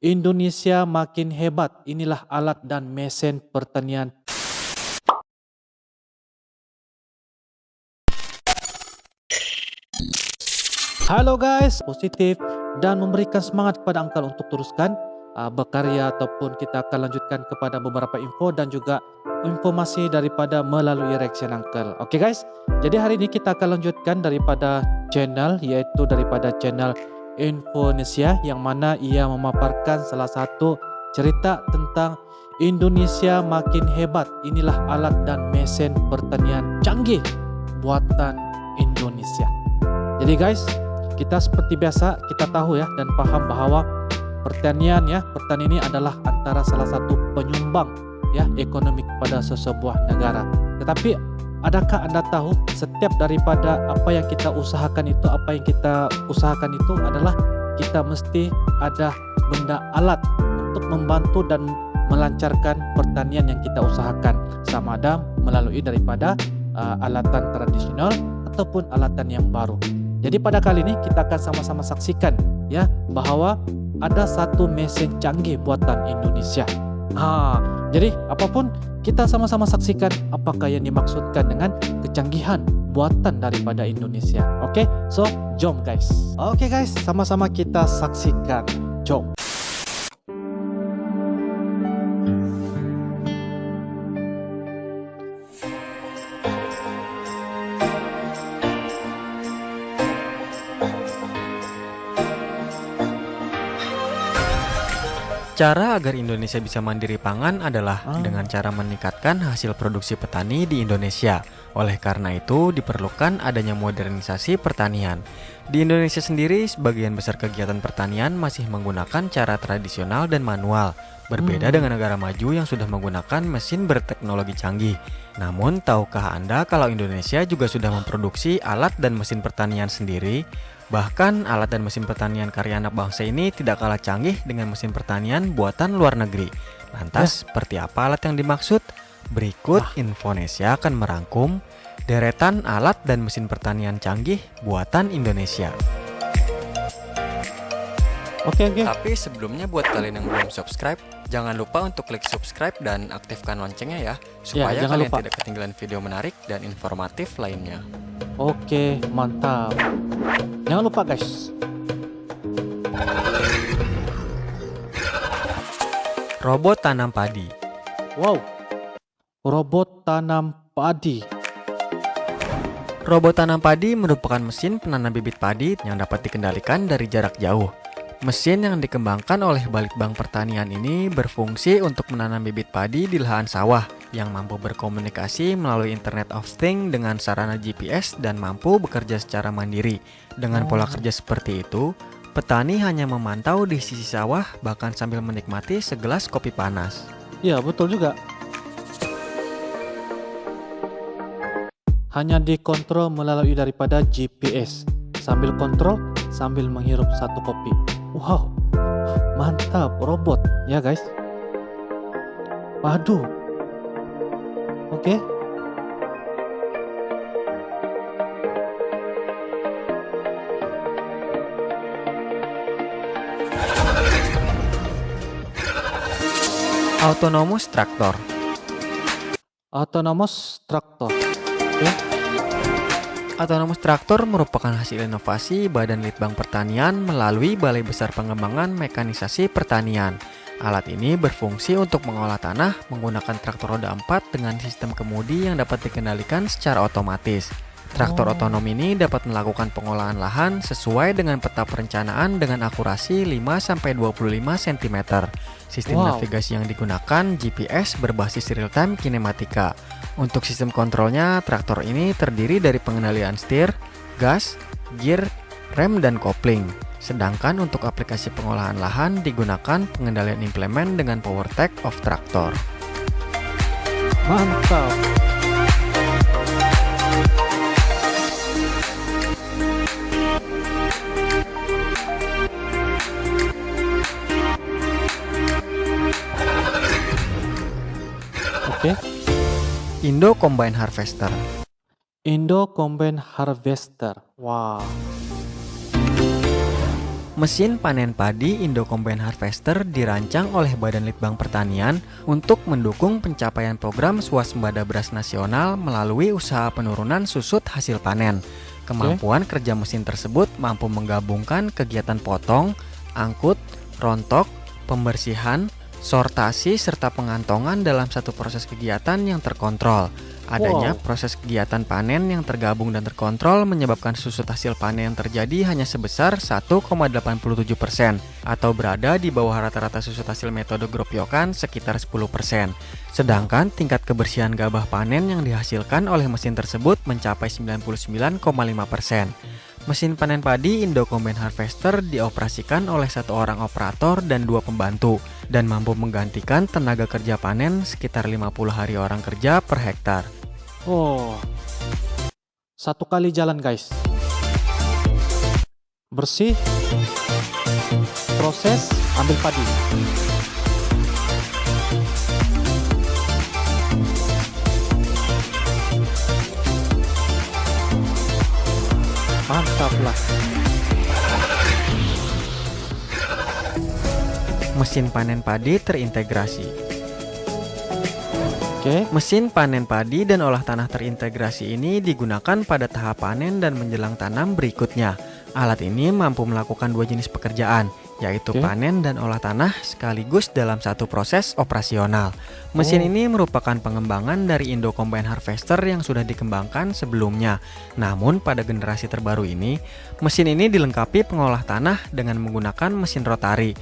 Indonesia makin hebat. Inilah alat dan mesin pertanian. Halo guys, positif dan memberikan semangat kepada Uncle untuk teruskan berkarya, ataupun kita akan lanjutkan kepada beberapa info dan juga informasi daripada melalui reaction Uncle. Oke guys, jadi hari ini kita akan lanjutkan daripada channel, yaitu daripada channel Infonesia, yang mana ia memaparkan salah satu cerita tentang Indonesia makin hebat. Inilah alat dan mesin pertanian canggih buatan Indonesia. Jadi guys, kita seperti biasa kita tahu ya dan paham bahwa pertanian ini adalah antara salah satu penyumbang ya ekonomi kepada sebuah negara. Tetapi adakah Anda tahu setiap daripada apa yang kita usahakan itu adalah kita mesti ada benda alat untuk membantu dan melancarkan pertanian yang kita usahakan, sama ada melalui daripada alatan tradisional ataupun alatan yang baru. Jadi pada kali ini kita akan sama-sama saksikan ya bahwa ada satu mesin canggih buatan Indonesia. Jadi apapun kita sama-sama saksikan apakah yang dimaksudkan dengan kecanggihan buatan daripada Indonesia. Oke, so jom guys. Oke guys, sama-sama kita saksikan. Jom. Cara agar Indonesia bisa mandiri pangan adalah dengan cara meningkatkan hasil produksi petani di Indonesia. Oleh karena itu, diperlukan adanya modernisasi pertanian. Di Indonesia sendiri, sebagian besar kegiatan pertanian masih menggunakan cara tradisional dan manual. Berbeda dengan negara maju yang sudah menggunakan mesin berteknologi canggih. Namun, tahukah Anda kalau Indonesia juga sudah memproduksi alat dan mesin pertanian sendiri? Bahkan alat dan mesin pertanian karya anak bangsa ini tidak kalah canggih dengan mesin pertanian buatan luar negeri. Lantas, seperti apa alat yang dimaksud? Berikut Infonesia akan merangkum deretan alat dan mesin pertanian canggih buatan Indonesia. Oke. Tapi sebelumnya buat kalian yang belum subscribe, jangan lupa untuk klik subscribe dan aktifkan loncengnya ya, supaya kalian tidak ketinggalan video menarik dan informatif lainnya. Oke, mantap. Jangan lupa guys. Robot tanam padi. Wow, robot tanam padi. Robot tanam padi merupakan mesin penanam bibit padi yang dapat dikendalikan dari jarak jauh. Mesin yang dikembangkan oleh Balitbang Pertanian ini berfungsi untuk menanam bibit padi di lahan sawah yang mampu berkomunikasi melalui Internet of Things dengan sarana GPS dan mampu bekerja secara mandiri. Dengan pola kerja seperti itu, petani hanya memantau di sisi sawah bahkan sambil menikmati segelas kopi panas. Iya, betul juga. Hanya dikontrol melalui daripada GPS. Sambil kontrol, sambil menghirup satu kopi. Wow, mantap robot ya guys. Waduh. Oke. Autonomous Tractor. Autonomous Tractor. Autonomous Tractor merupakan hasil inovasi Badan Litbang Pertanian melalui Balai Besar Pengembangan Mekanisasi Pertanian. Alat ini berfungsi untuk mengolah tanah menggunakan traktor roda 4 dengan sistem kemudi yang dapat dikendalikan secara otomatis. Traktor otonom ini dapat melakukan pengolahan lahan sesuai dengan peta perencanaan dengan akurasi 5-25 cm. Sistem navigasi yang digunakan GPS berbasis real-time kinematika. Untuk sistem kontrolnya, traktor ini terdiri dari pengendalian setir, gas, gear, rem, dan kopling. Sedangkan untuk aplikasi pengolahan lahan digunakan pengendalian implemen dengan power tech of traktor. Mantap. Oke. Indo Combine Harvester. Indo Combine Harvester. Wow. Mesin panen padi Indo Combine Harvester dirancang oleh Badan Litbang Pertanian untuk mendukung pencapaian program swasembada beras nasional melalui usaha penurunan susut hasil panen. Kemampuan kerja mesin tersebut mampu menggabungkan kegiatan potong, angkut, rontok, pembersihan, sortasi, serta pengantongan dalam satu proses kegiatan yang terkontrol. Adanya proses kegiatan panen yang tergabung dan terkontrol menyebabkan susut hasil panen yang terjadi hanya sebesar 1,87% atau berada di bawah rata-rata susut hasil metode gropyokan sekitar 10%. Sedangkan tingkat kebersihan gabah panen yang dihasilkan oleh mesin tersebut mencapai 99,5%. Mesin panen padi Indo Combine Harvester dioperasikan oleh satu orang operator dan 2 pembantu dan mampu menggantikan tenaga kerja panen sekitar 50 hari orang kerja per hektar. Oh, 1 kali jalan guys. Bersih, proses, ambil padi. Mantap lah. Mesin panen padi terintegrasi. Oke. Mesin panen padi dan olah tanah terintegrasi ini digunakan pada tahap panen dan menjelang tanam berikutnya. Alat ini mampu melakukan 2 jenis pekerjaan, yaitu panen dan olah tanah sekaligus dalam satu proses operasional. Mesin ini merupakan pengembangan dari Indo Combine Harvester yang sudah dikembangkan sebelumnya. Namun pada generasi terbaru ini, mesin ini dilengkapi pengolah tanah dengan menggunakan mesin rotari.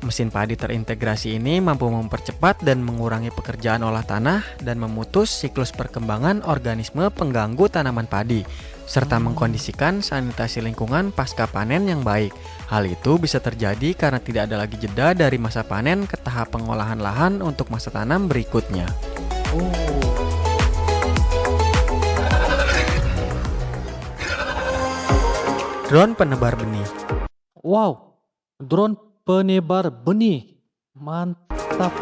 Mesin padi terintegrasi ini mampu mempercepat dan mengurangi pekerjaan olah tanah dan memutus siklus perkembangan organisme pengganggu tanaman padi, serta mengkondisikan sanitasi lingkungan pasca panen yang baik. Hal itu bisa terjadi karena tidak ada lagi jeda dari masa panen ke tahap pengolahan lahan untuk masa tanam berikutnya. Drone penebar benih. Wow, drone penebar benih. Mantap.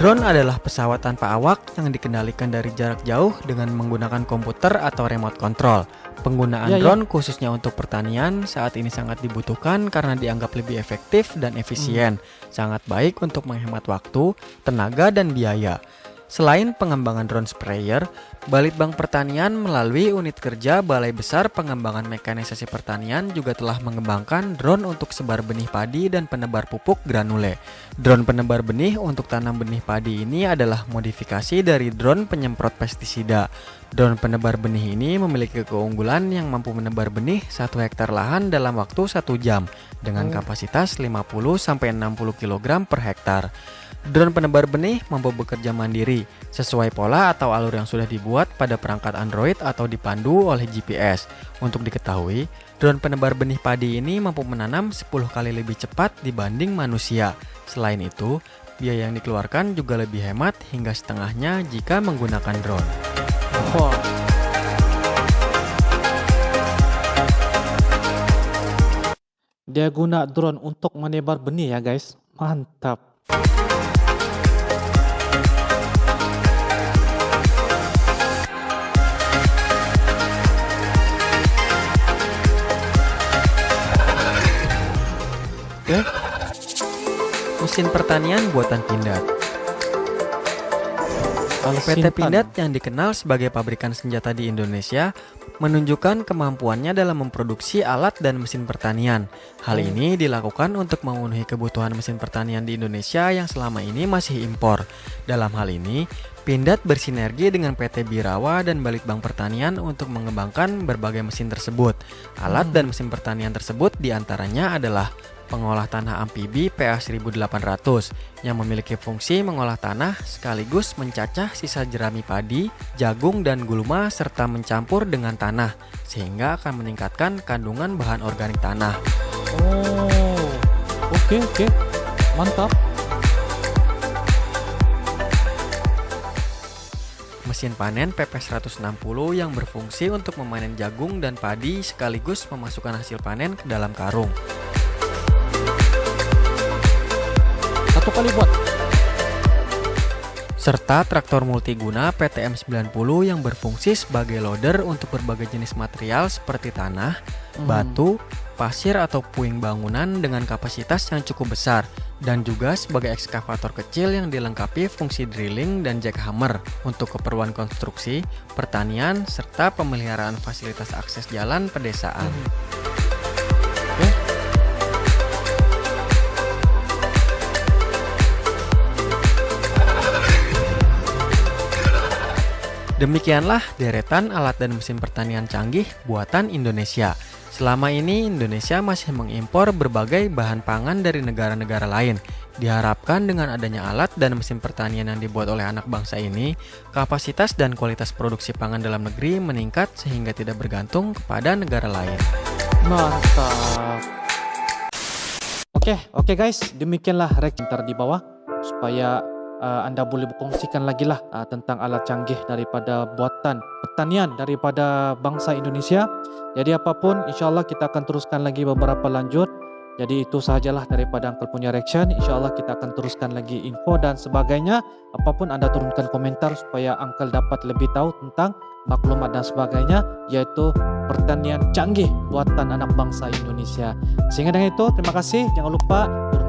Drone adalah pesawat tanpa awak yang dikendalikan dari jarak jauh dengan menggunakan komputer atau remote control. Penggunaan drone khususnya untuk pertanian saat ini sangat dibutuhkan karena dianggap lebih efektif dan efisien. Sangat baik untuk menghemat waktu, tenaga, dan biaya. Selain pengembangan drone sprayer, Balitbang Pertanian melalui unit kerja Balai Besar Pengembangan Mekanisasi Pertanian juga telah mengembangkan drone untuk sebar benih padi dan penebar pupuk granule. Drone penebar benih untuk tanam benih padi ini adalah modifikasi dari drone penyemprot pestisida. Drone penebar benih ini memiliki keunggulan yang mampu menebar benih 1 hektar lahan dalam waktu 1 jam dengan kapasitas 50-60 kg per hektar. Drone penebar benih mampu bekerja mandiri sesuai pola atau alur yang sudah dibuat pada perangkat Android atau dipandu oleh GPS. Untuk diketahui, drone penebar benih padi ini mampu menanam 10 kali lebih cepat dibanding manusia. Selain itu, biaya yang dikeluarkan juga lebih hemat hingga setengahnya jika menggunakan drone. Dia guna drone untuk menebar benih ya guys. Mantap. Mesin pertanian buatan Pindad. PT Pindad yang dikenal sebagai pabrikan senjata di Indonesia menunjukkan kemampuannya dalam memproduksi alat dan mesin pertanian. Hal ini dilakukan untuk memenuhi kebutuhan mesin pertanian di Indonesia yang selama ini masih impor. Dalam hal ini, Pindad bersinergi dengan PT Birawa dan Balitbang Pertanian untuk mengembangkan berbagai mesin tersebut. Alat dan mesin pertanian tersebut diantaranya adalah pengolah tanah amfibi PA1800 yang memiliki fungsi mengolah tanah sekaligus mencacah sisa jerami padi, jagung, dan gulma serta mencampur dengan tanah sehingga akan meningkatkan kandungan bahan organik tanah. Oke, mantap. Mesin panen PP160 yang berfungsi untuk memanen jagung dan padi sekaligus memasukkan hasil panen ke dalam karung. 1 kali buat. Serta traktor multiguna PTM90 yang berfungsi sebagai loader untuk berbagai jenis material seperti tanah, batu, pasir atau puing bangunan dengan kapasitas yang cukup besar, dan juga sebagai ekskavator kecil yang dilengkapi fungsi drilling dan jackhammer untuk keperluan konstruksi, pertanian, serta pemeliharaan fasilitas akses jalan pedesaan. Demikianlah deretan alat dan mesin pertanian canggih buatan Indonesia. Selama ini Indonesia masih mengimpor berbagai bahan pangan dari negara-negara lain. Diharapkan dengan adanya alat dan mesin pertanian yang dibuat oleh anak bangsa ini, kapasitas dan kualitas produksi pangan dalam negeri meningkat sehingga tidak bergantung kepada negara lain. Mantap. Oke guys, demikianlah komentar di bawah supaya Anda boleh berkongsikan lagi lah tentang alat canggih daripada buatan pertanian daripada bangsa Indonesia. Jadi apapun, insya Allah kita akan teruskan lagi beberapa lanjut. Jadi itu sahajalah daripada Uncle punya reaction. Insya Allah kita akan teruskan lagi info dan sebagainya. Apapun Anda turunkan komentar supaya Uncle dapat lebih tahu tentang maklumat dan sebagainya, yaitu pertanian canggih buatan anak bangsa Indonesia. Sehingga dengan itu, terima kasih. Jangan lupa turunkan.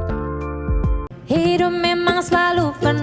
Hidup memang selalu penuh